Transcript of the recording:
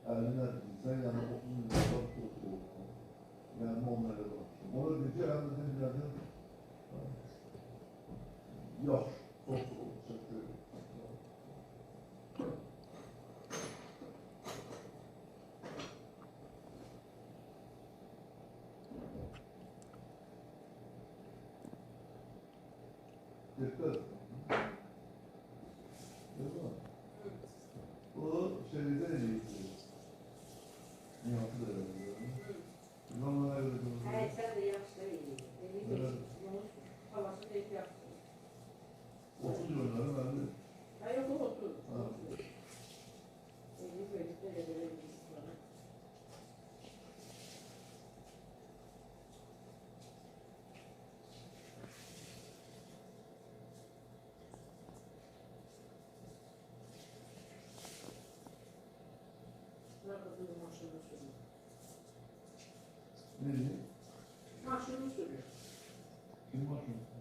50'ler insan yani 30 milyonlar kurtuluyor. Yani onlara da. Ona diyeceğim hem de demiyorum. Yok. Çok çok dikkat. O şeyde ne diyor? Nihat'ı da öyle. Zamanlar öyle diyor. Evet, sen de yaşları iyi. Evet. Havası pek yaptı. 30 yılları verdi. Hayır, o 30. Ha. 50 bölükte de verebiliriz bana. Bırakın maşını sürüyor. Ne diyor? Maşını sürüyor. Kim var şu?